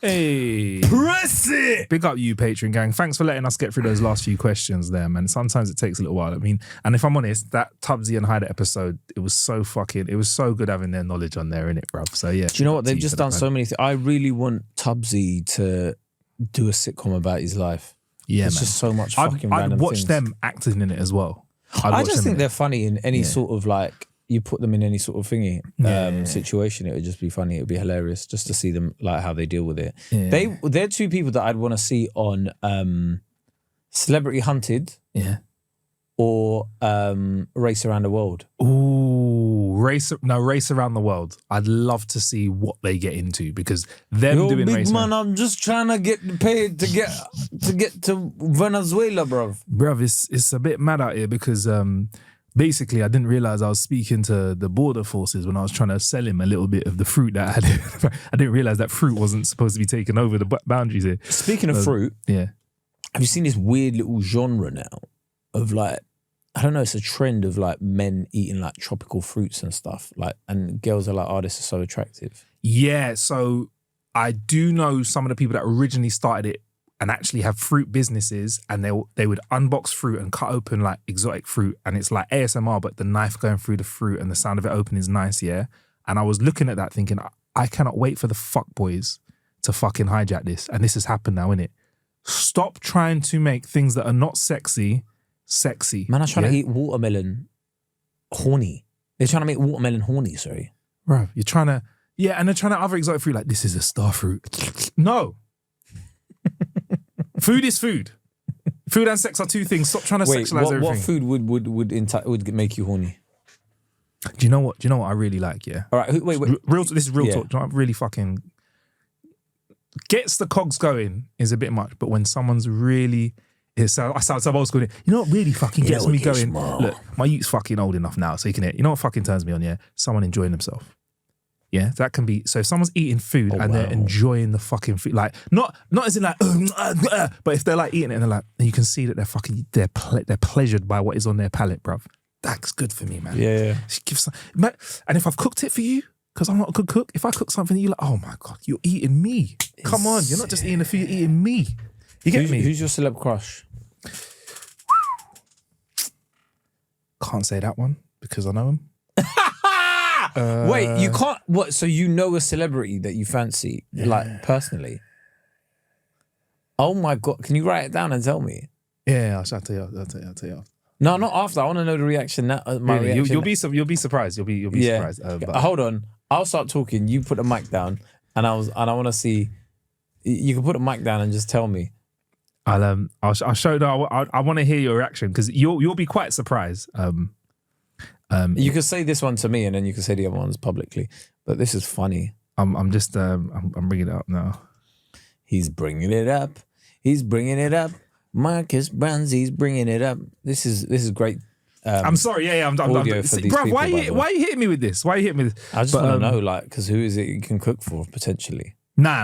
Hey. Press it! Big up you, Patreon gang. Thanks for letting us get through those last few questions there, man. Sometimes it takes a little while. I mean, and if I'm honest, that Tubbsy and Hyder episode, it was so good having their knowledge on there, innit, bruv? So yeah. Do you know what? They've just done so many things. I really want Tubbsy to do a sitcom about his life. Yeah, it's man. just so much fucking random I'd watch things. them acting in it as well. I just think they're funny in any sort of like, you put them in any sort of thingy situation, it would just be funny. It would be hilarious just to see them, like how they deal with it. Yeah. They're two people that I'd want to see on Celebrity Hunted or Race Around the World. Ooh, Race Around the World. I'd love to see what they get into because them doing big Race man, I'm just trying to get paid to get to Venezuela, bruv. Bruv, it's a bit mad out here because basically I didn't realise I was speaking to the border forces when I was trying to sell him a little bit of the fruit that I had. I didn't realise that fruit wasn't supposed to be taking over the boundaries here. Speaking of fruit, have you seen this weird little genre now of like, I don't know, it's a trend of like men eating like tropical fruits and stuff, like, and girls are like, oh, this is so attractive. Yeah, so I do know some of the people that originally started it and actually have fruit businesses, and they would unbox fruit and cut open like exotic fruit, and it's like ASMR, but the knife going through the fruit and the sound of it open is nice, yeah? And I was looking at that thinking, I cannot wait for the fuckboys to fucking hijack this, and this has happened now, innit? Stop trying to make things that are not sexy. Man, I'm trying to eat watermelon horny. They're trying to make watermelon horny, sorry. Bro, you're trying to, and they're trying to other exotic fruit like, this is a star fruit. No. Food is food. Food and sex are two things. Stop trying to sexualize everything. What food would make you horny? Do you know what I really like, yeah? All right, wait. This is real talk. Do you know what really fucking gets the cogs going is a bit much, but when someone's really... I sound so old school. You know what really fucking gets me going? Look, my youth's fucking old enough now, so you can hear. You know what fucking turns me on, yeah? Someone enjoying themselves. Yeah, that can be. So if someone's eating food and they're enjoying the fucking food, like not as in like, but if they're like eating it and they're like, and you can see that they're pleasured by what is on their palate, bruv. That's good for me, man. Yeah. And if I've cooked it for you, because I'm not a good cook, if I cook something, you're like, oh my God, you're eating me. Come on, you're not just eating the food, you're eating me. You get me? Who's your celeb crush? Can't say that one because I know him. Wait, you can't. What? So you know a celebrity that you fancy, like personally? Oh my God! Can you write it down and tell me? Yeah, I'll tell you. No, not after. I want to know the reaction. Reaction. You'll be surprised. You'll be surprised. Hold on. I'll start talking. You put the mic down, and I want to see. You can put the mic down and just tell me. I'll show you. I want to hear your reaction because you'll be quite surprised. You could say this one to me, and then you can say the other ones publicly. But this is funny. I'm bringing it up now. He's bringing it up. He's bringing it up. Marcus Bronzy's bringing it up. This is great. I'm sorry. I'm audio for these people, why are you hitting me with this? I just want to know, like, because who is it you can cook for potentially? Nah.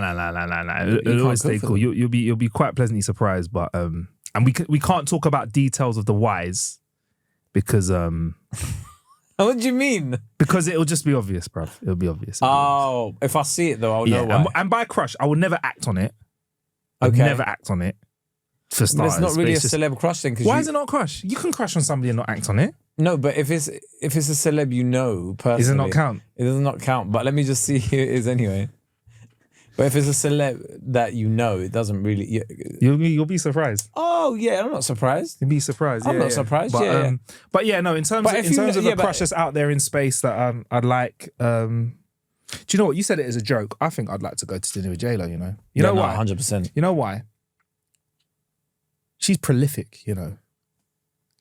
It'll always stay cool. You'll be quite pleasantly surprised, but and we can't talk about details of the whys because What do you mean? Because it'll just be obvious, bruv. It'll be obvious. If I see it though, I'll know why. And by crush, I will never act on it. Okay. Never act on it. For starters, but it's not really a celeb crush then. Why is it not crush? You can crush on somebody and not act on it. No, but if it's a celeb you know personally, does it not count? It does not count. But let me just see who it is anyway. But if it's a celeb that you know, it doesn't really. You'll be surprised. Oh yeah, I'm not surprised. You'll be surprised. I'm not surprised. But, but yeah, no. In terms of a crush that's out there in space that I'd like. Do you know what? You said it as a joke. I think I'd like to go to dinner with J-Lo. You know why? 100%. You know why? She's prolific.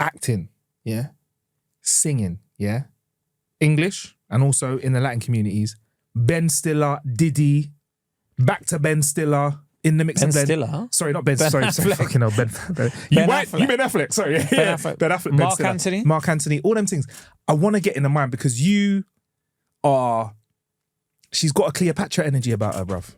Acting. Yeah. Singing. Yeah. English and also in the Latin communities. Ben Stiller, Diddy. Back to Ben Stiller in the mix of Ben Stiller, huh? Sorry, not Ben. Sorry, fucking hell, Ben. You Ben Affleck. Sorry, Ben Affleck. Mark Anthony. Mark Anthony. All them things. I want to get in the mind because she's got a Cleopatra energy about her, bruv.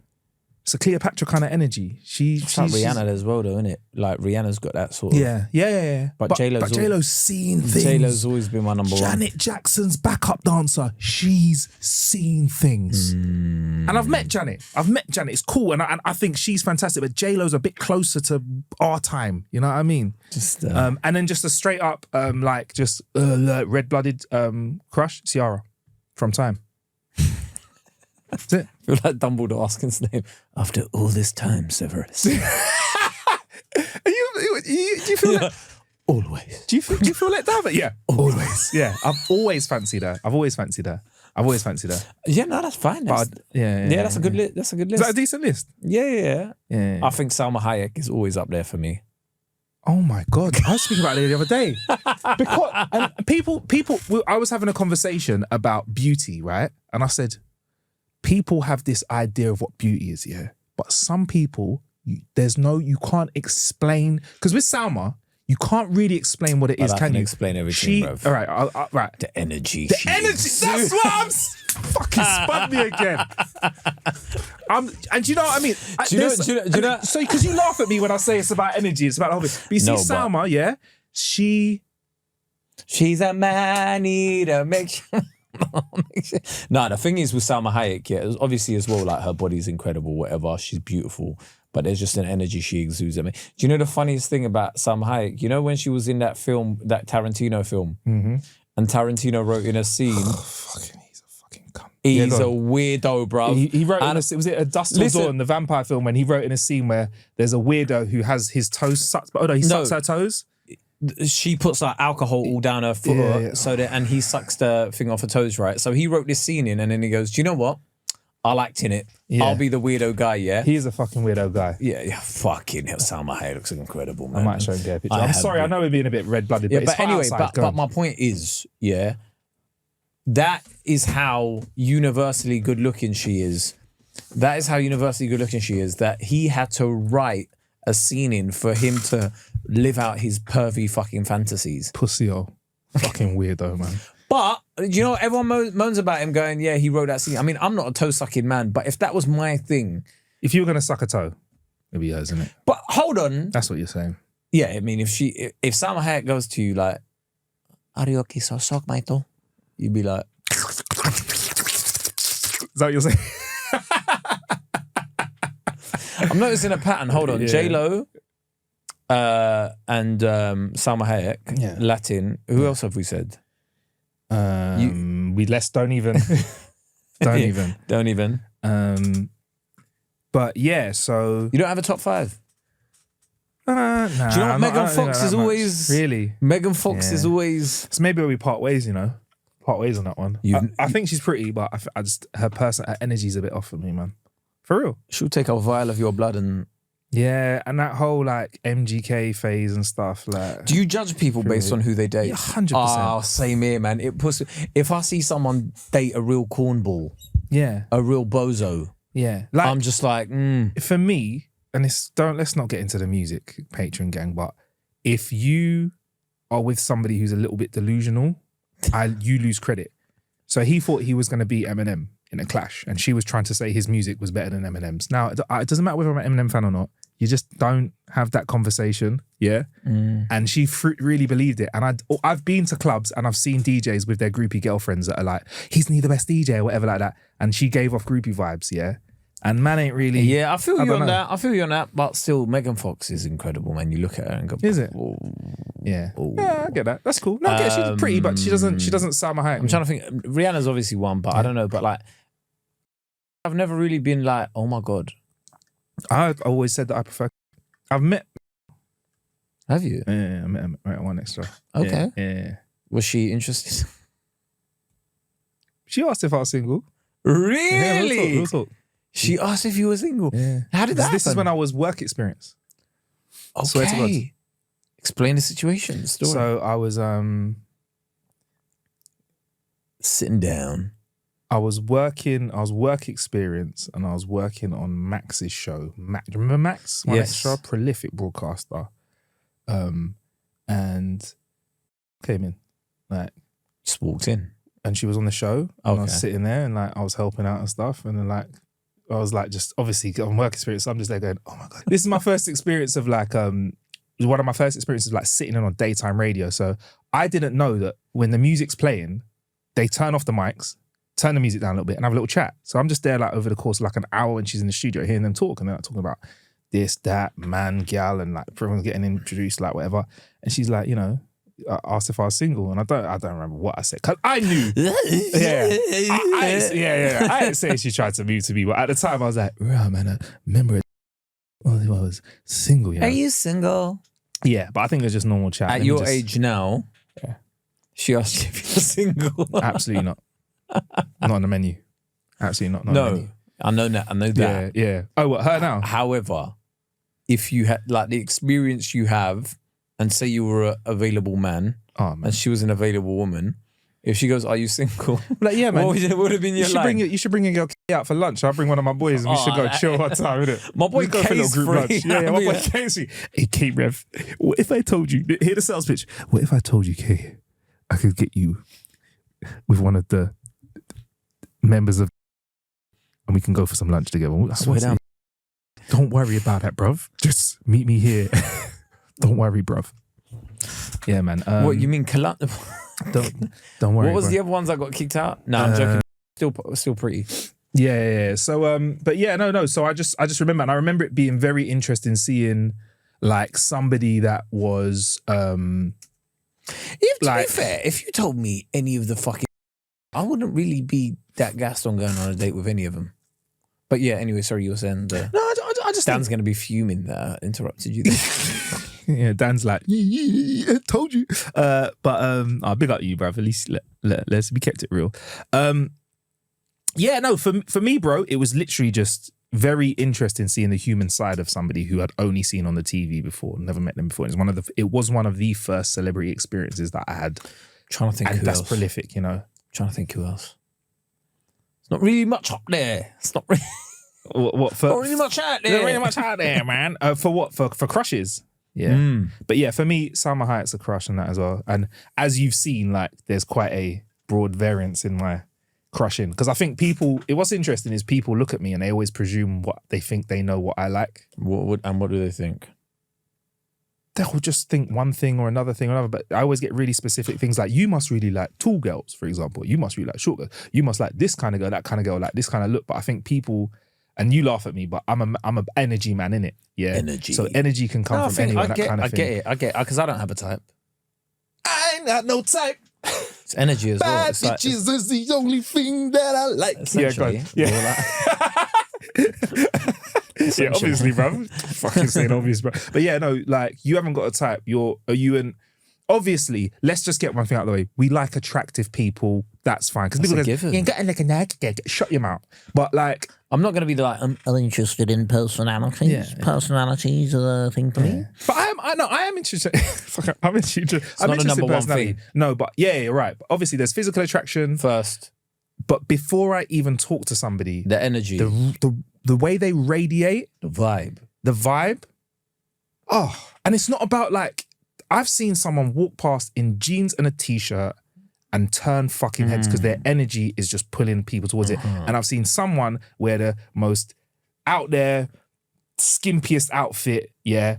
It's a Cleopatra kind of energy. It's like Rihanna as well, though, isn't it? Like Rihanna's got that sort of. Yeah. But J-Lo's seen things. J-Lo's always been my number one. Janet Jackson's backup dancer. She's seen things. And I've met Janet. It's cool, and I think she's fantastic. But J-Lo's a bit closer to our time. You know what I mean? Just and then just a straight up like red-blooded crush, Ciara from Time. That's it. I feel like Dumbledore asking his name. After all this time, Severus. Do you feel like... Always. Do you feel let down? Yeah, always. Yeah, I've always fancied her. Yeah, no, that's fine. That's a good list. That's a good list. Is that a decent list? Yeah. I think Salma Hayek is always up there for me. Oh my God, I was speaking about it the other day. Because I was having a conversation about beauty, right? And I said, people have this idea of what beauty is, yeah. But some people, you can't explain, because with Salma, you can't really explain what it is, can you? Explain everything, bro. All right, right. The energy. That's what I'm fucking spun me again. And do you know what I mean? Do you know? So, because you laugh at me when I say it's about energy, it's about the whole thing. But you see, Salma, yeah, she's a man eater. Make sure. No, the thing is with Salma Hayek, yeah, obviously as well, like her body's incredible, whatever, she's beautiful, but there's just an energy she exudes at me. Do you know the funniest thing about Salma Hayek? You know when she was in that film, that Tarantino film, and Tarantino wrote in a scene, he's a fucking cunt. He's a weirdo, bro. He wrote in was it a Dust Till Dawn, the vampire film, when he wrote in a scene where there's a weirdo who has his toes sucked, he sucks her toes. She puts like alcohol all down her foot, and he sucks the thing off her toes, right? So he wrote this scene in, and then he goes, "Do you know what? I'll act in it. Yeah. I'll be the weirdo guy." Yeah, he is a fucking weirdo guy. Yeah. Fucking hell, Salma Hayek looks incredible, man. I might show him a picture. I'm sorry, I know we're being a bit red-blooded, but but anyway, but my point is, yeah, that is how universally good-looking she is. That he had to write a scene in for him to live out his pervy fucking fantasies. Pussy fucking weirdo, man. But, you know, everyone moans about him going, yeah, he wrote that scene. I mean, I'm not a toe-sucking man, but if that was my thing... If you were going to suck a toe, it'd be yours, isn't it? But hold on. That's what you're saying. Yeah, I mean, if Salma Hayek goes to you like, are you okay, so suck my toe? You'd be like... Is that what you're saying? I'm noticing a pattern. Hold on. Yeah. J-Lo and Salma Hayek, Latin. Who else have we said? Don't even. Don't even. But yeah, so... You don't have a top 5? Nah. Do you know what Megan Fox is always... Really? Megan Fox is always... So maybe we part ways, you know? Part ways on that one. I think she's pretty, but her energy's a bit off for me, man. For real. She'll take a vial of your blood and... Yeah, and that whole like MGK phase and stuff. Like, do you judge people based on who they date? 100%. Oh, same here, man. If I see someone date a real cornball, a real bozo, like, I'm just like, For me, and let's not get into the music patron gang, but if you are with somebody who's a little bit delusional, you lose credit. So he thought he was going to beat Eminem in a clash, and she was trying to say his music was better than Eminem's. Now, it doesn't matter whether I'm an Eminem fan or not. You just don't have that conversation, yeah? And she really believed it. And I've been to clubs and I've seen DJs with their groupie girlfriends that are like, he's the best DJ or whatever like that. And she gave off groupie vibes, yeah? And man ain't really... Yeah, I feel you on that. But still, Megan Fox is incredible, man. You look at her and go... Is it? Oh. Yeah. Oh. Yeah, I get that. That's cool. No, I get she's pretty, but she doesn't sound my height. I'm trying to think. Rihanna's obviously one, but I don't know. But like, I've never really been like, oh my God. I've always said that I prefer... I've met... Have you? Yeah, I met her right one extra. Okay. Yeah. Was she interested? She asked if I was single. Really? Yeah, we'll talk. She asked if you were single. Yeah. How did that happen? This is when I was work experience. Okay. Swear to God. Explain the situation, the story. So I was sitting down. I was work experience, and I was working on Max's show. Do you remember Max? Yes. Extra prolific broadcaster. And came in, like, just walked in, and she was on the show. Okay. And I was sitting there, and like I was helping out and stuff, and then like I was like, just obviously on work experience, so I'm just there going, oh my God. This is my first experience of like, one of my first experiences of like sitting in on daytime radio. So I didn't know that when the music's playing, they turn off the mics, turn the music down a little bit and have a little chat. So I'm just there like over the course of like an hour when she's in the studio hearing them talk and they're like talking about this, that, man, gal, and like everyone's getting introduced, like whatever. And she's like, you know, asked if I was single, and I don't remember what I said because I knew. I didn't say she tried to move to me, but at the time I was like, "Right, man, I remember I was single." You know? Are you single? Yeah, but I think it was just normal chat. At your age now, she asked you if you're single. Absolutely not. Not on the menu. Absolutely not. No, on the menu. I know that. I know that. Yeah. Oh, what, her now? However, if you had like the experience you have, and say you were an available man, and she was an available woman, if she goes, "Are you single?" Like, yeah, man. What would have been your line? You should bring your girl out for lunch. I'll bring one of my boys and we should go chill one time, innit? My boy go for a little Kae's group free. lunch. Yeah, my boy Casey. Hey, K Rev, what if I told you, hear the sales pitch, what if I told you, K, I could get you with one of the members of, and we can go for some lunch together. Swear down. Don't worry about that, bruv. Just meet me here. Don't worry, bruv. Yeah, man. What you mean? Don't worry. What was bro. the other ones that got kicked out? No, I'm joking. Still pretty. Yeah. So, but yeah, no. So I just remember, and I remember it being very interesting seeing like somebody that was, To be fair, if you told me any of the fucking, I wouldn't really be that gassed on going on a date with any of them. But yeah, anyway, sorry, you were saying No, I just Dan's going to be fuming that I interrupted you there. Yeah, Dan's like, yeah, told you. But I'll big up you, bruv. At least let's be kept it real. Yeah, no, for me, bro, it was literally just very interesting seeing the human side of somebody who I'd only seen on the TV before, never met them before. It was one of the first celebrity experiences that I had. Trying to think and who that's else. prolific, you know. Trying to think who else. It's not really much up there. It's not really, What for? not really much out there. Not really much out there, man. For what? For crushes. Yeah. But yeah, for me, Salma Hayek's a crush on that as well. And as you've seen, like, there's quite a broad variance in my crushing. Because I think what's interesting is people look at me and they always presume what they think they know what I like. What do they think? They'll just think one thing or another thing or another. But I always get really specific things like, you must really like tall girls, for example. You must really like short girls. You must like this kind of girl, that kind of girl, like this kind of look. But I think people... And you laugh at me, but I'm a energy man, innit? Yeah. Energy. So energy can come from anyone, that kind of thing. I get it. Because I don't have a type. I ain't got no type. It's energy as well. Bad It's like, bitches is the only thing that I like. Yeah, go on. Yeah. Yeah, obviously, bro. Fucking saying obvious, bro. But yeah, no, like, you haven't got a type. Obviously, let's just get one thing out of the way. We like attractive people. That's fine. Because people go, you ain't got like a nag, shut your mouth. But like, I'm not going to be like, I'm interested in personalities. Yeah. Personalities are a thing for me. but I am interested. I'm interested. I'm not a interested number in one personality. thing. No, but yeah, you're right. But obviously, there's physical attraction First, But before I even talk to somebody, the energy, the way they radiate, the vibe. And it's not about like, I've seen someone walk past in jeans and a t-shirt and turn fucking heads because their energy is just pulling people towards it. And I've seen someone wear the most out there, skimpiest outfit,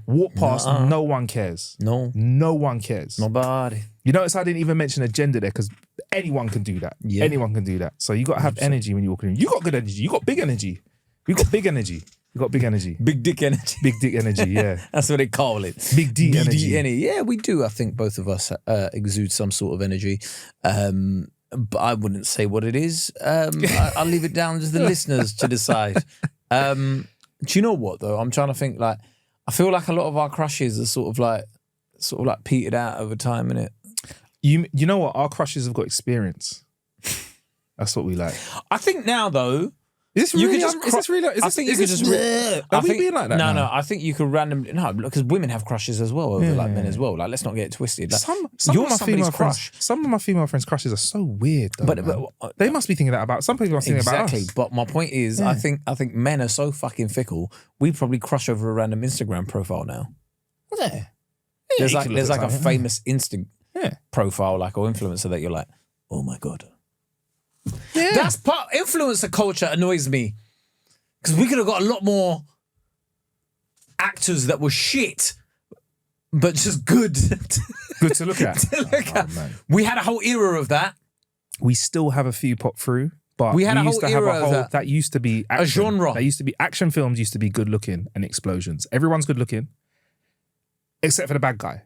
walk past, no one cares. No one cares. Nobody. You notice I didn't even mention a gender there because anyone can do that. Yeah. Anyone can do that. So you got to have energy when you walk in. You got good energy. You got big energy. You got big energy. You got big energy. Big dick energy. Big dick energy, yeah. That's what they call it. Big D energy. Yeah, we do. I think both of us exude some sort of energy. But I wouldn't say what it is. I'll leave it down to the listeners to decide. Do you know what, though? I'm trying to think, like, I feel like a lot of our crushes are sort of like petered out over time, innit? You know what? Our crushes have got experience. That's what we like. I think now, though, Is this really? Are we being like that? No. I think you could randomly because women have crushes as well over men as well. Like, let's not get it twisted. Like, some of my female friends, some of my female friends' crushes are so weird. Though, but they must be thinking that about some people. Are thinking about us. But my point is, I think men are so fucking fickle. We probably crush over a random Instagram profile now. Yeah. There's like a famous Insta profile, like, or influencer that you're like, oh my god. Yeah. That's part influencer culture annoys me. Because we could have got a lot more actors that were shit, but just good. Good to look at. Man. We had a whole era of that. We still have a few pop through, but we had a used whole to have era a whole of that used to be action. A genre. That used to be action films. Used to be good looking and explosions. Everyone's good looking, except for the bad guy,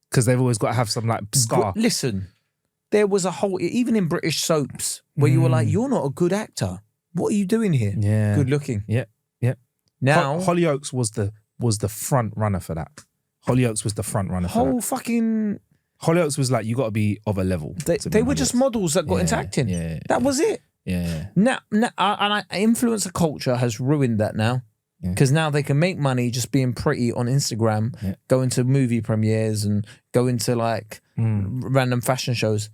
because they've always got to have some like scar. Listen, there was a whole, even in British soaps, where you were like, "You're not a good actor. What are you doing here?" Yeah, good looking. Yeah. Now Hollyoaks was the front runner for that. Hollyoaks was the front runner for that. Fucking Hollyoaks was like, you got to be of a level. They were just models that got into acting. Yeah, that was it. Yeah. Now influencer culture has ruined that now. Because now they can make money just being pretty on Instagram, going to movie premieres and going to like random fashion shows.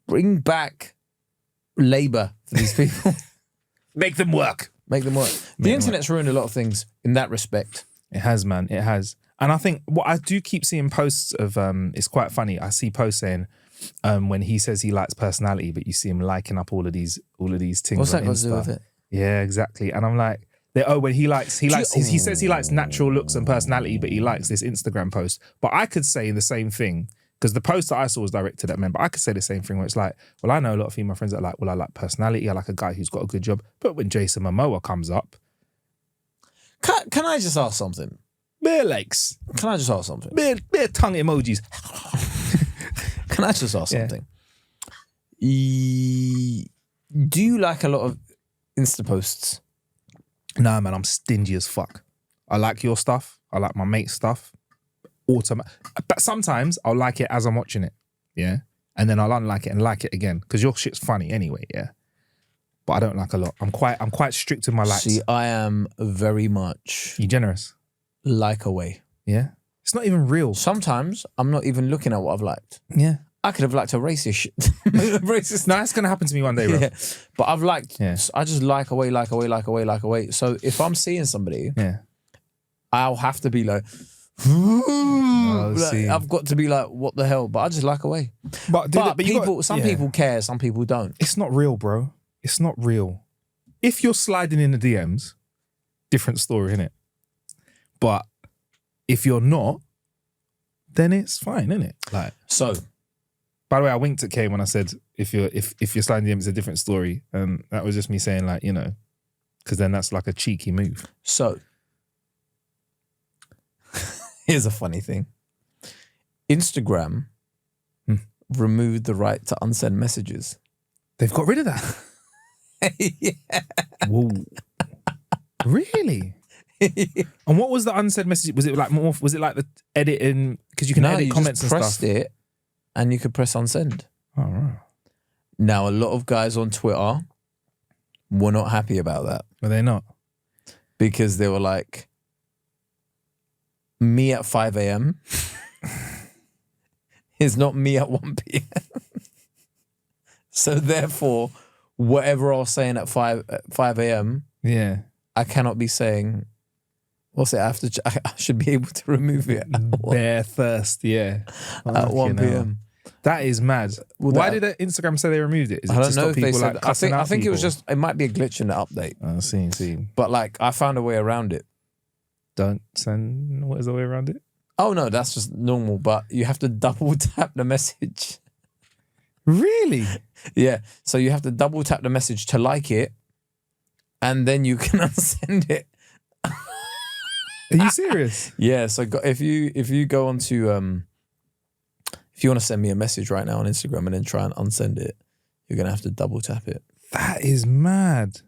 Bring back labor for these people. Make them work. The internet's ruined a lot of things in that respect. It has, man. It has. And I think what I do keep seeing posts of, it's quite funny. I see posts saying when he says he likes personality, but you see him liking up all of these things. What's that got Insta. to do with it? Yeah, exactly. And I'm like, when he says he likes natural looks and personality, but he likes this Instagram post. But I could say the same thing, because the post that I saw was directed at men, but I could say the same thing where it's like, well, I know a lot of female friends that are like, well, I like personality, I like a guy who's got a good job. But when Jason Momoa comes up, can I just ask something? Bare legs. Can I just ask something? Bare tongue emojis. Can I just ask something? Do you like a lot of Insta posts? Nah, man, I'm stingy as fuck. I like your stuff. I like my mate's stuff. But sometimes I'll like it as I'm watching it. Yeah. And then I'll unlike it and like it again. Because your shit's funny anyway, yeah. But I don't like a lot. I'm quite strict with my likes. See, I am very much... You generous? Like away. Yeah. It's not even real. Sometimes I'm not even looking at what I've liked. Yeah. I could have liked a racist shit. Racist. No, that's going to happen to me one day, bro. Yeah. But I've liked... Yeah. I just like away. So if I'm seeing somebody, I'll have to be like... I've got to be like, what the hell? But I just like away. But some people care, some people don't. It's not real, bro. It's not real. If you're sliding in the DMs, different story, innit? But if you're not, then it's fine, innit? Like, so, by the way, I winked at Kae when I said if you're sliding DMs, it's a different story, and that was just me saying, like, you know, because then that's like a cheeky move. So, here's a funny thing. Instagram removed the right to unsend messages. They've got rid of that. Yeah. Whoa. Really? And what was the unsaid message? Was it like more? Was it like the editing? Because you can edit comments and stuff. Pressed it, and you could press unsend. Oh, right. Now a lot of guys on Twitter were not happy about that. Were they not? Because they were like, me at 5 a.m. is not me at 1 p.m. So therefore, whatever I was saying at 5 a.m. Yeah. I cannot be saying, what's it? I should be able to remove it. Bare thirst, yeah. At 1 p.m. That is mad. Why did Instagram say they removed it? Is it I don't to know stop if they people said like that. I think it was people? just, it might be a glitch in the update. I see. But like, I found a way around it. Don't send, what is the way around it? Oh no, that's just normal, but you have to double tap the message. Really? Yeah. So you have to double tap the message to like it, and then you can unsend it. Are you serious? Yeah. So if you go onto if you want to send me a message right now on Instagram and then try and unsend it, you're gonna have to double tap it. That is mad.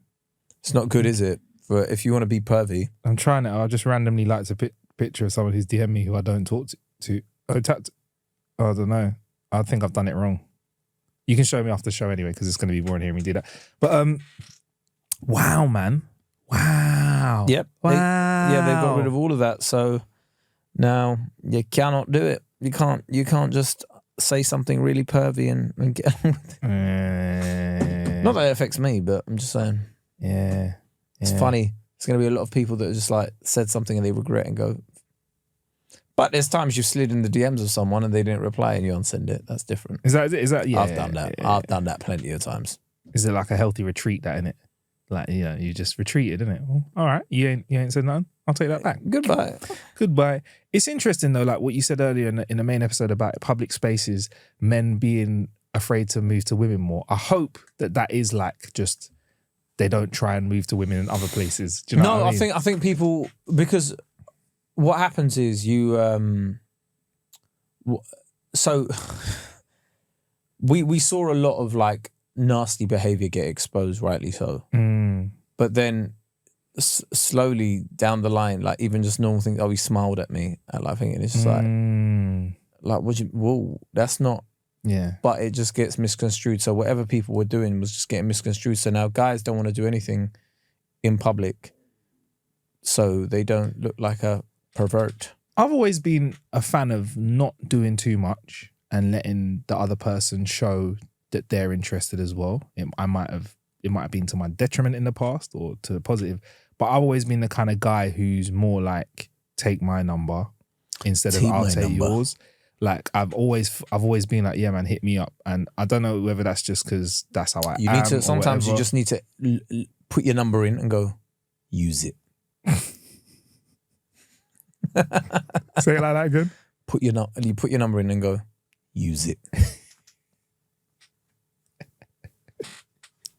It's not good, is it? For if you want to be pervy. I'm trying it. I just randomly liked a picture of someone who's DM'd me who I don't talk to. I don't know. I think I've done it wrong. You can show me after the show anyway, because it's going to be boring hearing me do that. But wow, man. Wow. Yep. Wow. They got rid of all of that. So now you cannot do it. You can't just say something really pervy and get on with it. Not that it affects me, but I'm just saying. Yeah. It's funny. There's going to be a lot of people that just like said something and they regret and go. But there's times you've slid in the DMs of someone and they didn't reply and you unsend it. That's different. Is that yeah? I've done that. Yeah. I've done that plenty of times. Is it like a healthy retreat, that, innit? Like, yeah, you just retreated, innit? Well, all right, you ain't said nothing. I'll take that back. Goodbye. It's interesting though, like what you said earlier in the main episode about public spaces, men being afraid to move to women more. I hope that is like just they don't try and move to women in other places. Do you know what I mean? I think people, because what happens is so we saw a lot of like nasty behavior get exposed, rightly so. But then slowly down the line, like even just normal things, he smiled at me at like thinking it's just like whoa, that's not. Yeah. But it just gets misconstrued. So whatever people were doing was just getting misconstrued. So now guys don't want to do anything in public so they don't look like a pervert. I've always been a fan of not doing too much and letting the other person show that they're interested as well. It might have been to my detriment in the past or to the positive, but I've always been the kind of guy who's more like, take my number instead of I'll take yours. Like I've always been like, yeah, man, hit me up. And I don't know whether that's just because that's how I am. You need to, sometimes you just need to put your number in and go, use it. Say it like that again. You put your number in and go, use it.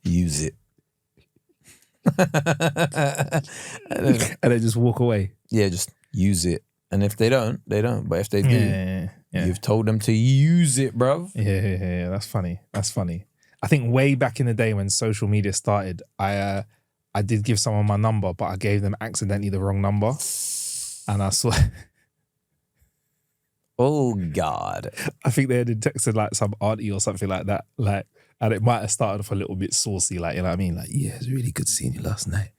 Use it. And then just walk away. Yeah, just use it. And if they don't, they don't. But if they do, you've told them to use it, bruv. Yeah. That's funny. I think way back in the day when social media started, I did give someone my number, but I gave them accidentally the wrong number. And I saw... Oh, God. I think they had texted like some auntie or something like that. Like, and it might have started off a little bit saucy, like, you know what I mean? Like, yeah, it's really good seeing you last night.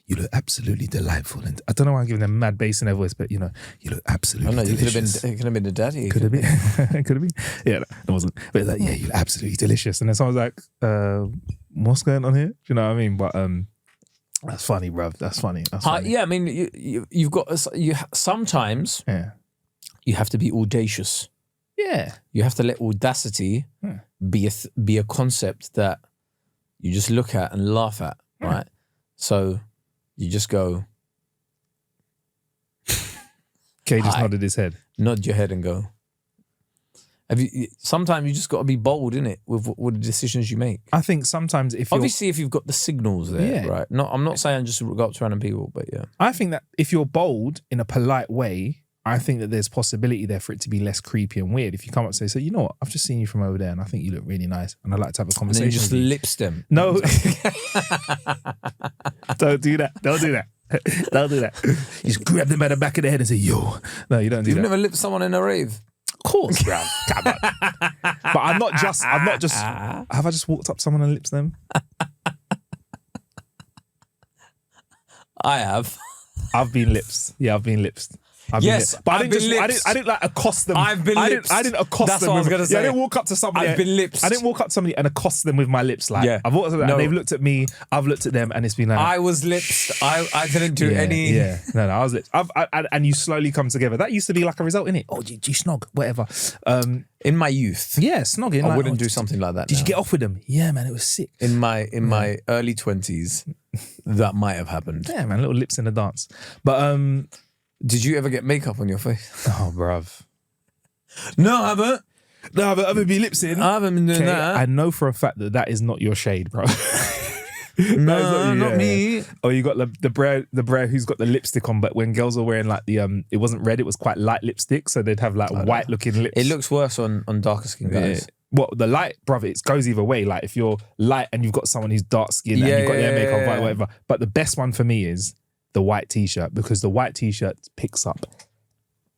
You look absolutely delightful. And I don't know why I'm giving them mad bass in their voice, but you know, you look absolutely delicious. It could have been the daddy. Could have been. Could have been. Yeah, no, it wasn't. But it's like, yeah, you look absolutely delicious. And then someone's like, what's going on here? Do you know what I mean? But that's funny, bruv. That's funny. Yeah, I mean, you've got, sometimes you have to be audacious. Yeah. You have to let audacity be a concept that you just look at and laugh at, right? So you just go. Kae just nodded his head. Nod your head and go. Sometimes you just got to be bold, innit, with the decisions you make. I think sometimes if you've got the signals there, right? I'm not saying just go up to random people, but yeah. I think that if you're bold in a polite way, I think that there's possibility there for it to be less creepy and weird. If you come up and say, so you know what, I've just seen you from over there and I think you look really nice and I'd like to have a conversation. And then just lips them. No. Don't do that. Don't do that. Don't do that. You just grab them by the back of the head and say, yo. No, you don't do that. You've never lipped someone in a rave? Of course, bruv. Come on. But I'm not just, have I just walked up to someone and lips them? I have. I've been lips. Yeah, I've been lipsed. Yes, but I didn't like accost them. I've been lips. I didn't accost That's them. What I was going to say. I didn't walk up to somebody. I've been lips. I didn't walk up to somebody and accost them with my lips. Like, I've walked up to them and they've looked at me. I've looked at them and it's been like, I was lips. I didn't do any. Yeah, no, I was lips. And you slowly come together. That used to be like a result, innit? Oh, did you snog? Whatever. In my youth, snogging. I wouldn't do something like that. Did you get off with them? Yeah, man, it was sick. In my early 20s, that might have happened. Yeah, man, little lips in the dance. But did you ever get makeup on your face? Oh, bruv. No, I haven't. No, but I haven't been lipsing. I haven't been doing that. I know for a fact that is not your shade, bro. No, not me. Oh, you got the bro who's got the lipstick on, but when girls are wearing like the it wasn't red, it was quite light lipstick, so they'd have like white looking lips. It looks worse on darker skin guys. Well, the light, brother, it goes either way. Like if you're light and you've got someone who's dark skinned and you've got their makeup white, whatever. But the best one for me is the white t-shirt, because the white t-shirt picks up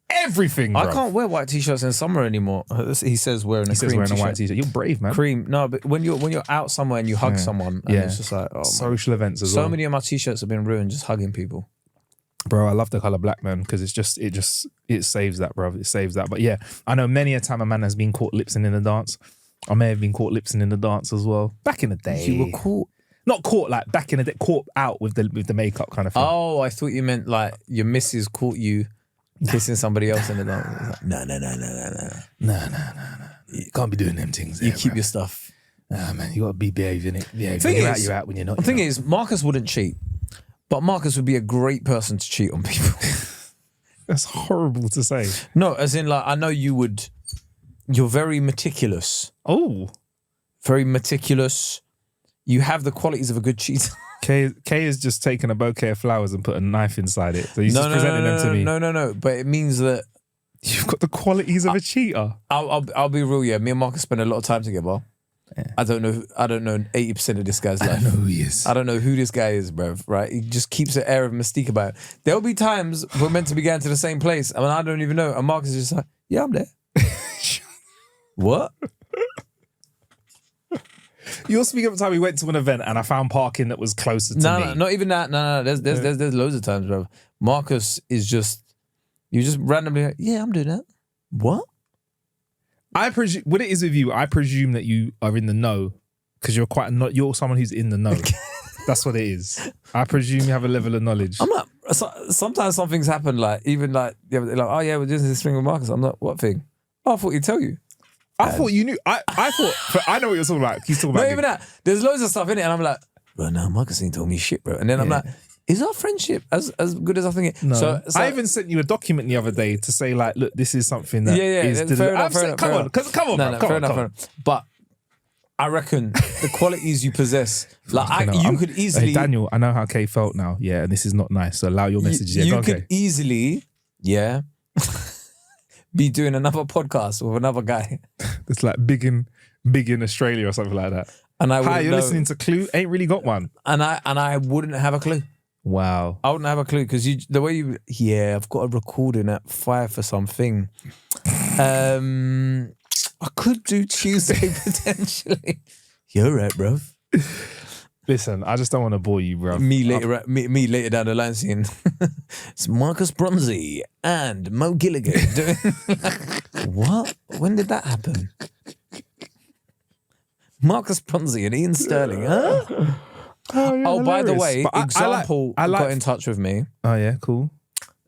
everything, bro. I can't wear white t-shirts in summer anymore. He says wearing a white t-shirt. You're brave, man. Cream. No, but when you're out somewhere and you hug someone, and it's just like, oh, social events as well. So many of my t-shirts have been ruined just hugging people. Bro, I love the colour black, man, because it saves that, bro. It saves that. But yeah, I know many a time a man has been caught lipsing in the dance. I may have been caught lipsing in the dance as well. Back in the day. You were caught? Not caught, like back in the day, caught out with the makeup kind of thing. Oh, I thought you meant like your missus caught you kissing somebody else in the dance. Like, no. No. You can't be doing them things. You keep your stuff. Ah, man, you got to be behaving it. Yeah, Thing when you're is- out, you're out. When you're not, The thing you're is, Marcus wouldn't cheat, but Marcus would be a great person to cheat on people. that's horrible to say. No, as in, like, I know you would. You're very meticulous. Oh, Very meticulous. You have the qualities of a good cheater. Kay has just taken a bouquet of flowers and put a knife inside it. So he's just presenting them to me. No. But it means that You've got the qualities of a cheater. I'll be real. Yeah, me and Marcus spend a lot of time together. Yeah. I don't know 80% of this guy's I life. don't know who he is. I don't know who this guy is, bruv, right? He just keeps an air of mystique about it. There'll be times we're meant to be going to the same place, and I don't even know. And Marcus is just like, yeah, I'm there. What? You're speaking of the time we went to an event and I found parking that was closer to me. No, not even that. No. There's loads of times, bruv. Marcus is just, you just randomly like, yeah, I'm doing that. What? I presume what it is with you. I presume that you are in the know because you're someone who's in the know. That's what it is. I presume you have a level of knowledge. I'm like, sometimes some things happen, like, even like, like, oh yeah, we're doing this thing with Marcus. I'm like, what thing? Oh, I thought he'd tell you. I thought you knew. I thought I know what you're talking about. He's talking about. Not even that. There's loads of stuff in it, and I'm like, bro, no, Marcus ain't told me shit, bro. And then I'm like, is our friendship as good as I think it? No. So I even sent you a document the other day to say, like, look, this is something that is. fair enough. Come on, No, fair enough. But I reckon the qualities you possess, like you could easily. Hey, Daniel, I know how Kay felt now. Yeah, and this is not nice. So allow your message. You could easily, be doing another podcast with another guy. It's like big in Australia or something like that. And I Hi, you're know, listening to Clue. Ain't really got one. And I wouldn't have a clue. Wow. I wouldn't have a clue because the way you, I've got a recording at 5 for something. I could do Tuesday potentially. You're right, bruv. Listen, I just don't want to bore you, bro. Me later down the line seeing it's Marcus Bronzy and Mo Gilligan doing what? When did that happen? Marcus Bronzy and Ian Sterling, huh? Oh, by the way, Example got in touch with me. Oh yeah, cool.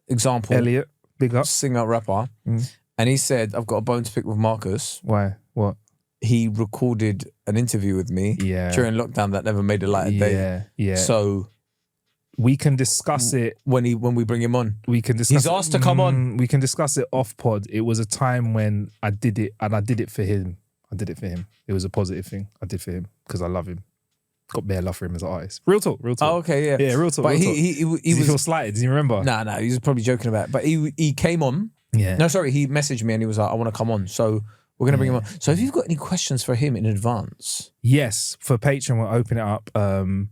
Example, Elliot, big up. singer rapper, and he said, "I've got a bone to pick with Marcus." Why? What? He recorded an interview with me during lockdown that never made the light of day. Yeah. So we can discuss it when we bring him on. We can discuss. He's asked to come on. We can discuss it off pod. It was a time when I did it, and I did it for him. It was a positive thing I did for him because I love him. Got bare love for him as an artist. Real talk. Oh, okay, yeah. Yeah, real talk. But he was feel slighted. Do you remember? No, he was probably joking about it. But he came on. Yeah. No, sorry, he messaged me and he was like, I want to come on. So we're going to bring him on. So if you've got any questions for him in advance. Yes, for Patreon, we'll open it up. And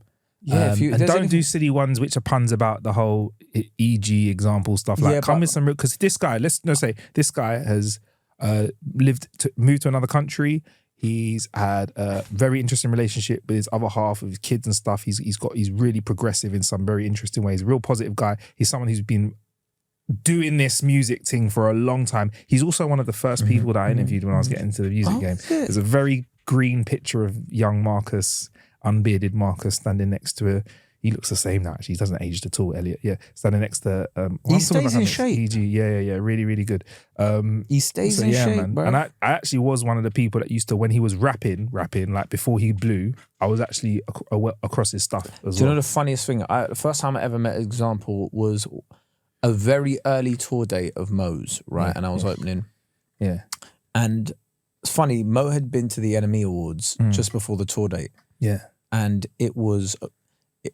don't do silly ones which are puns about the whole EG example stuff. Like, come with some real, because this guy, let's say, this guy has moved to another country. He's had a very interesting relationship with his other half, with his kids and stuff. He's really progressive in some very interesting ways. A real positive guy. He's someone who's been doing this music thing for a long time. He's also one of the first people that I interviewed when I was getting into the music game. Shit. There's a very green picture of young Marcus, unbearded Marcus, standing next to a. He looks the same now, actually. He doesn't age at all, Elliot. Yeah, standing next to... he stays in shape. EG. Yeah. Really, really good. He stays in shape, man. bro. And I actually was one of the people that used to, when he was rapping, like before he blew, I was actually across his stuff as well. Do you know the funniest thing? The first time I ever met Example was a very early tour date of Mo's, right? Yeah, and I was opening. Yeah. And it's funny, Mo had been to the NME Awards just before the tour date. Yeah. And it was...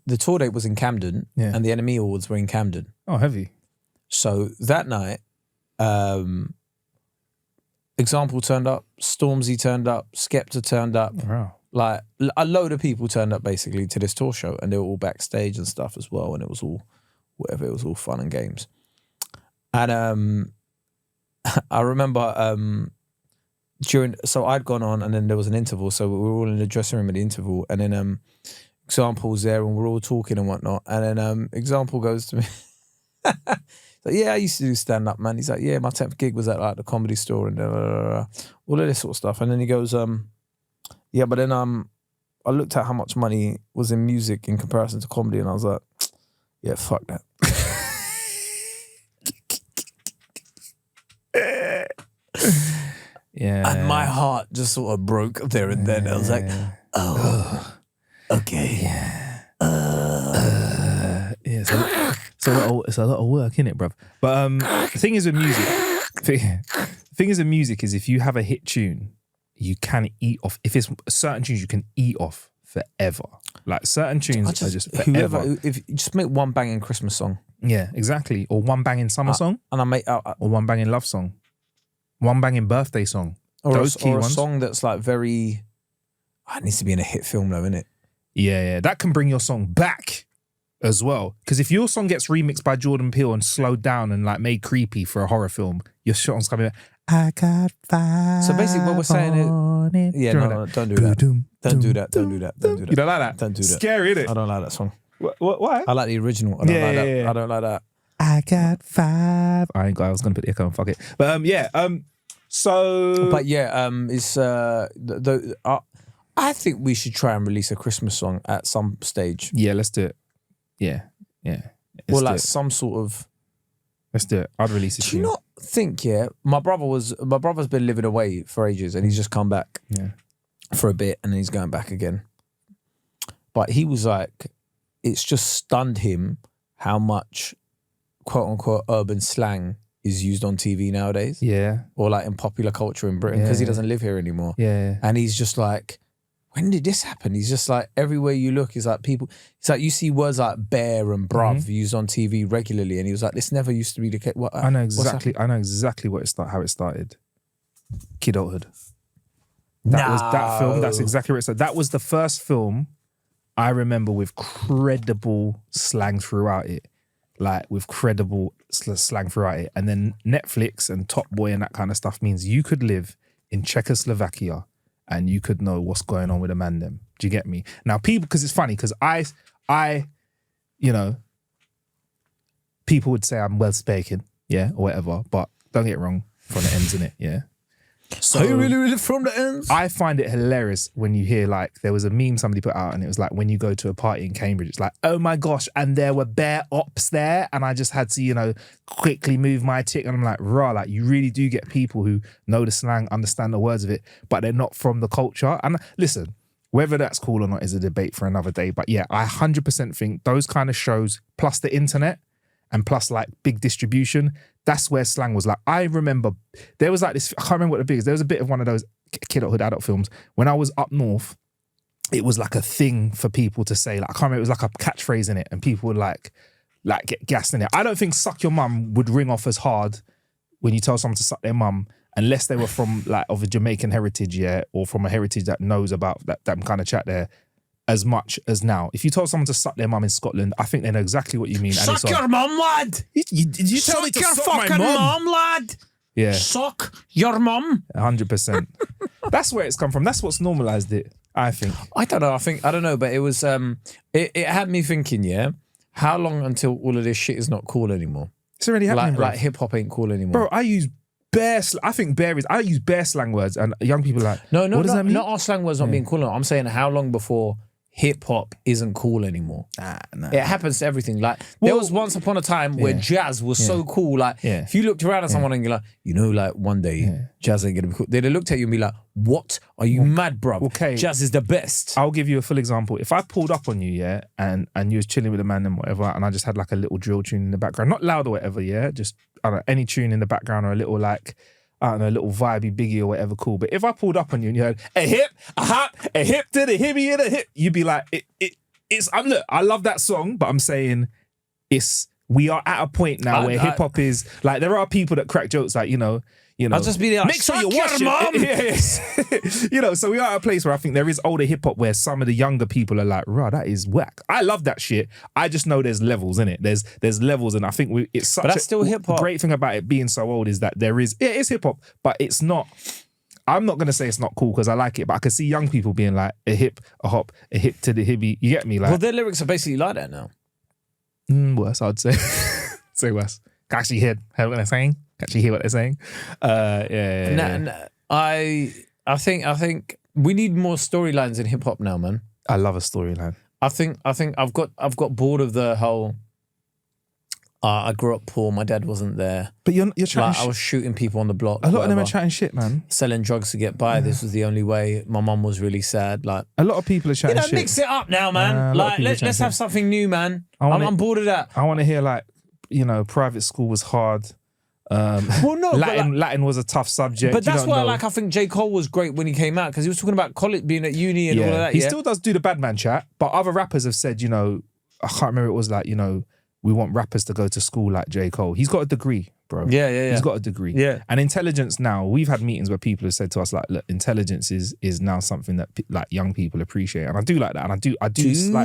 the tour date was in Camden and the NME Awards were in Camden. Oh, heavy. So that night, Example turned up, Stormzy turned up, Skepta turned up. Wow. Like a load of people turned up basically to this tour show and they were all backstage and stuff as well. And it was all, whatever, it was all fun and games. And I remember so I'd gone on and then there was an interval. So we were all in the dressing room at the interval and then Example's there and we're all talking and whatnot. And then Example goes to me. Like, yeah, I used to do stand-up, man. He's like, yeah, my 10th gig was at like the Comedy Store and all of this sort of stuff. And then he goes, yeah, but then I looked at how much money was in music in comparison to comedy and I was like, yeah, fuck that. Yeah. And my heart just sort of broke there and then. I was like, oh, okay. Yeah. It's a lot of work, innit, bruv? But the thing is with music, is if you have a hit tune, you can eat off. If it's certain tunes, you can eat off forever. Like certain tunes are just forever. If you just make one banging Christmas song. Yeah, exactly. Or one banging summer song. And I make or one banging love song. One banging birthday song. Or a song that's like very... it needs to be in a hit film though, innit? Yeah. That can bring your song back as well. Because if your song gets remixed by Jordan Peele and slowed down and like made creepy for a horror film, your song's coming back. I got five. So basically what we're saying is... Yeah, no, don't do that. Don't do that. You don't like that? Don't do that. Scary, innit? I don't like that song. Why? I like the original. I don't like that. Yeah. I don't like that. I got five. I was going to put the echo on, fuck it. But so... But yeah, it's... I think we should try and release a Christmas song at some stage. Yeah, let's do it. Yeah. Or like some sort of... Let's do it. I'd release it. Do you not think, my brother's been living away for ages and he's just come back for a bit and then he's going back again. But he was like, it's just stunned him how much quote unquote urban slang is used on TV nowadays. Yeah. Or like in popular culture in Britain because he doesn't live here anymore. Yeah. And he's just like, when did this happen? He's just like, everywhere you look is like people, it's like you see words like bear and bruv used on TV regularly. And he was like, this never used to be the case. I know exactly how it started. Kidulthood. That was that film. That's exactly what it started. That was the first film I remember with credible slang throughout it. Like with credible slang throughout it. And then Netflix and Top Boy and that kind of stuff means you could live in Czechoslovakia and you could know what's going on with a man them. Do you get me? Now people, because it's funny, because I, you know, people would say I'm well spoken, or whatever, but don't get it wrong, from the ends in it, So are you really from the ends? I find it hilarious when you hear, like, there was a meme somebody put out and it was like, when you go to a party in Cambridge, it's like, oh my gosh, and there were bare ops there and I just had to, you know, quickly move my tick. And I'm like, rah, like you really do get people who know the slang, understand the words of it, but they're not from the culture. And listen, whether that's cool or not is a debate for another day. But yeah, I 100% think those kind of shows, plus the internet, and plus like big distribution, that's where slang was. Like, I remember there was like this, I can't remember what the big is. There was a bit of one of those kidulthood adult films. When I was up north, it was like a thing for people to say, like, I can't remember, it was like a catchphrase in it and people would like get gassed in it. I don't think suck your mum would ring off as hard when you tell someone to suck their mum, unless they were from like of a Jamaican heritage, or from a heritage that knows about that kind of chat there, as much as now. If you told someone to suck their mum in Scotland, I think they know exactly what you mean. Suck your mum, lad! Did you tell me to suck my fucking mum, lad? Yeah. Suck your mum. 100%. That's where it's come from. That's what's normalised it, I think. I don't know, but it was, it had me thinking, how long until all of this shit is not cool anymore? It's already happening, bro. Like hip-hop ain't cool anymore. Bro, I use bare slang words and young people are like, what does that mean? Not our slang words not being cool. I'm saying how long before hip hop isn't cool anymore. Nah. It happens to everything. Like there was once upon a time where jazz was so cool. Like if you looked around at someone and you're like, you know, like one day jazz ain't gonna be cool. They'd have looked at you and be like, what? Are you mad, bro? Okay. Jazz is the best. I'll give you a full example. If I pulled up on you, and you was chilling with a man and whatever, and I just had like a little drill tune in the background, not loud or whatever, just I don't know, any tune in the background or a little like, I don't know, a little vibey biggie or whatever, cool. But if I pulled up on you and you heard a hip, a hop, a hip to the hippie and a hip, you'd be like, look, I love that song, but I'm saying we are at a point now where hip hop is like, there are people that crack jokes like, you know, I'll just be like, make sure you watch it. You know, so we are at a place where I think there is older hip hop where some of the younger people are like, rah, that is whack. I love that shit. I just know there's levels in it. There's levels, and I think it's such still hip-hop. Great thing about it being so old is that it is hip hop, but it's not. I'm not gonna say it's not cool because I like it, but I can see young people being like a hip, a hop, a hip to the hibby. You get me? Like, well, their lyrics are basically like that now. Worse, I'd say. Say worse. Can actually hear what they're saying. Actually hear what they're saying. I think we need more storylines in hip hop now, man. I love a storyline. I think I've got bored of the whole I grew up poor. My dad wasn't there. But you're chatting Like, I was shooting people on the block. a lot of them are whatever. chatting shit, man. Selling drugs to get by. This was the only way. My mum was really sad. Like, A lot of people are chatting shit. mix it up now, man. a lot of Like, people let's chatting have shit. something new, man. wanna- I'm bored of that. I want to hear like, private school was hard. Well, no, Latin was a tough subject. but that's you don't why, know. like, I think J. Cole was great when he came out because he was talking about college, being at uni and all of that. He still does do the bad man chat, but other rappers have said, I can't remember, it was like, we want rappers to go to school like J. Cole. He's got a degree, bro. Yeah. He's got a degree. Yeah. And intelligence now, we've had meetings where people have said to us, like, look, intelligence is now something that like young people appreciate. And I do like that. And I do like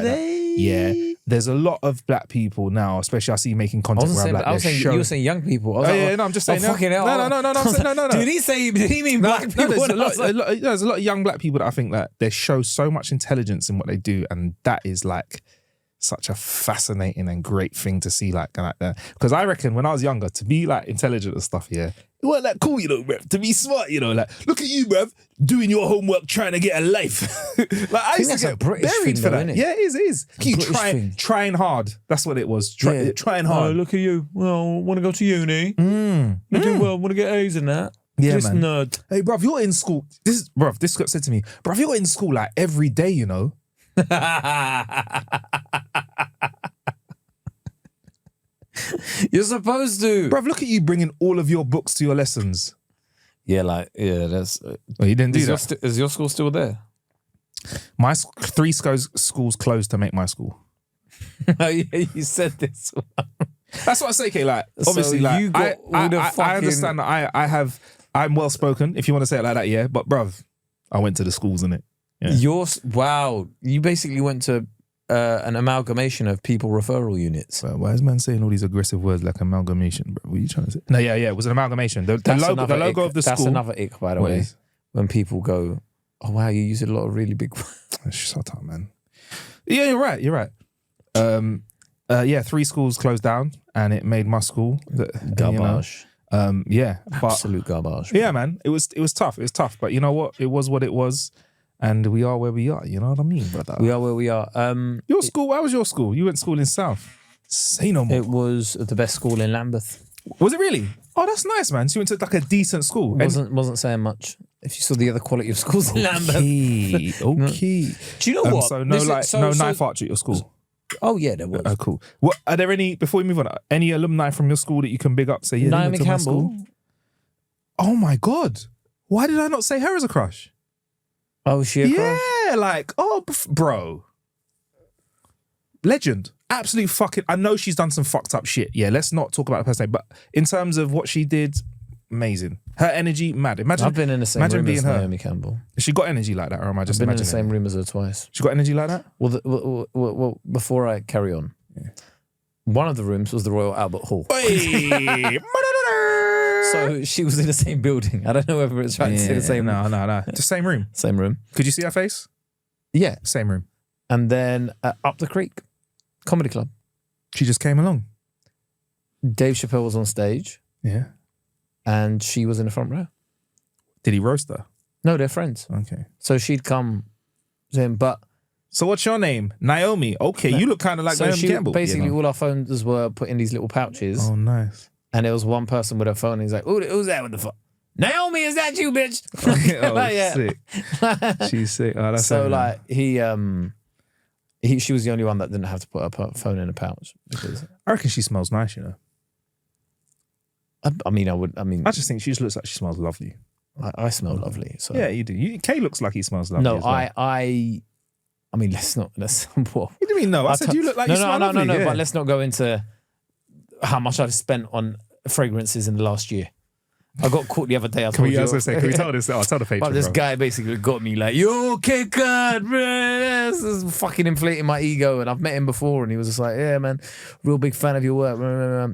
that. Yeah. There's a lot of black people now, especially I see making content where I'm like, I was saying you were saying young people. I was like, no, I'm just saying. fucking hell. No. I'm saying, no. Did he mean black people? There's a lot of young black people that I think that they show so much intelligence in what they do, and that is like such a fascinating and great thing to see, like that. Because I reckon when I was younger, to be like intelligent and stuff, it wasn't that cool, bruv. To be smart, like, look at you, bruv, doing your homework, trying to get a life. Like I used to get British buried thing, for though, that. innit? Yeah, it is. Keep British trying hard. That's what it was. Trying hard. Oh, look at you. Well, want to go to uni. You do well. Want to get A's in that. Yeah, this man. nerd. Hey, bruv, you're in school. This got said to me, bruv, you're in school like every day, You're supposed to. Bruv, look at you bringing all of your books to your lessons. That's. Well, you didn't do that. Is your school still there? My 3 schools closed to make my school. Oh, yeah, you said this one. That's what I say, Kay. Like, So obviously, like, you got all the I fucking- understand that I'm well spoken, if you want to say it like that, yeah. But bruv, I went to the schools, innit? Yeah. Wow. You basically went to an amalgamation of people referral units. Well, why is man saying all these aggressive words like amalgamation, bro? What are you trying to say? No, yeah, it was an amalgamation. The logo of the school. That's another ick, by the What way. is? When people go, oh wow, you use a lot of really big words. Shut up, man. Yeah, you're right. 3 schools closed down, and it made my school Garbage. But Absolute garbage. yeah, man, it was tough. It was tough, but you know what? It was what it was, and we are where we are. You know what I mean, brother? We are where we are. Your school? Where was your school? You went to school in South. Say no more. It was the best school in Lambeth. Was it really? Oh, that's nice, man. So you went to like a decent school. Wasn't saying much. If you saw the other quality of schools in Lambeth. Okay. Do you know what? So no knife archery at your school. Oh yeah, there was. Oh, cool. What are there any? Before we move on, any alumni from your school that you can big up? Say, yeah, they went Naomi to my Campbell. school? Oh my god! Why did I not say her as a crush? Oh, is she a crush? Yeah, like bro, legend. Absolute fucking. I know she's done some fucked up shit. Yeah, let's not talk about her per se, but in terms of what she did, amazing. Her energy, mad. Imagine. I've been in the same room as Naomi Campbell. Has she got energy like that, or am I just I've been in the imagining? same room as her twice. She got energy like that? Well, before I carry on, one of the rooms was the Royal Albert Hall. Hey. So she was in the same building. I don't know whether it's right to say the same. No. The same room. Same room. Could you see her face? Yeah. Same room. And then up the creek, comedy club. She just came along. Dave Chappelle was on stage. Yeah. And she was in the front row. Did he roast her? No, they're friends. Okay. So she'd come to him, but... So what's your name? Naomi. Okay, you look kind of like Naomi Campbell. Basically, all our phones were put in these little pouches. Oh, nice. And there was one person with a phone, and he's like, who's that with the phone? Naomi, is that you, bitch? Sick. She's sick. Oh, that's so, like, she was the only one that didn't have to put her phone in a pouch. Because I reckon she smells nice, you know. I I just think she just looks like she smells lovely. I smell lovely. So. Yeah, you do. Kay looks like he smells lovely. No, as well. let's what? What do you mean no? I said you look like you smell lovely. No, yeah. but let's not go into how much I've spent on fragrances in the last year. I got caught the other day. Can we tell this? I'll tell the patron, But this bro. guy basically got me like, yo, Kae Kurd, man. This is fucking inflating my ego. And I've met him before and he was just like, yeah, man, real big fan of your work.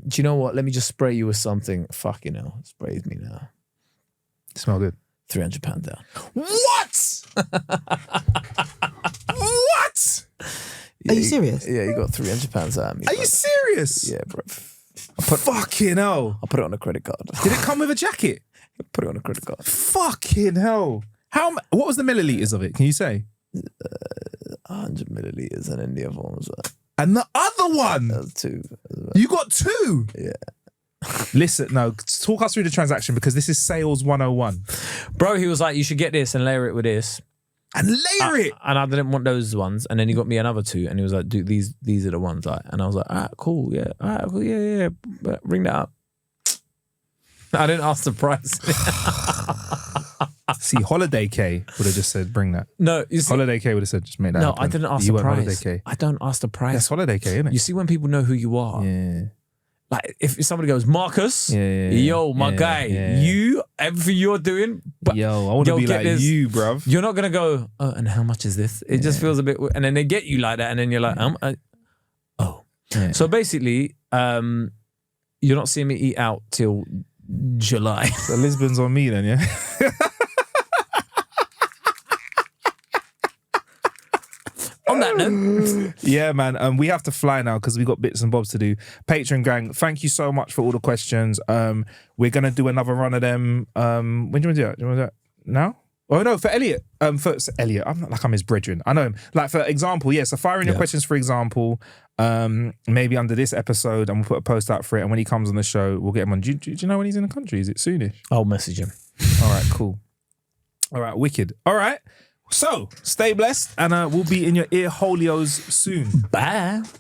Do you know what? Let me just spray you with something. Fucking hell. Sprays me now. Smell good. £300 down. What? What? Yeah, Are you serious? Yeah, you got £300 out of me. Are you serious? Yeah, bro. Fucking hell. I'll put it on a credit card. Did it come with a jacket? Put it on a credit card. Fucking hell. What was the milliliters of it? Can you say? 100 millilitres and then the other one was And the other one, 2. you got 2. Yeah. Listen, no, talk us through the transaction because this is sales 101. Bro, he was like, you should get this and layer it with this. And layer it. And I didn't want those ones. And then he got me another 2 and he was like, dude, these are the ones. Like, and I was like, all right, cool. Yeah. All right, cool. Yeah. But bring that up. I didn't ask the price. See, Holiday K would have just said, bring that. No, you see, Holiday K would have said, just make that no, happen. I didn't ask You the weren't price. Holiday K. I don't ask the price. That's Holiday K, isn't it? You see when people know who you are. Yeah. Like if somebody goes, Marcus, Yeah. yo, my guy, you, everything you're doing. But yo, I want to be like this. you, bruv. You're not going to go, oh, and how much is this? It just feels a bit, and then they get you like that and then you're like, oh. Yeah. So basically, you're not seeing me eat out till July. So Lisbon's on me then, yeah? On that note. Yeah, man. We have to fly now because we got bits and bobs to do. Patreon gang, thank you so much for all the questions. We're going to do another run of them. When do you want to do it? Do you want to do it now? Oh, no, for Elliot. For Elliot, I'm not like I'm his brethren. I know him. Like, for example, so fire in your questions, for example, maybe under this episode, and we'll put a post out for it. And when he comes on the show, we'll get him on. Do you know when he's in the country? Is it soonish? I'll message him. All right, cool. All right, wicked. All right. So, stay blessed, and we'll be in your ear holios soon. Bye.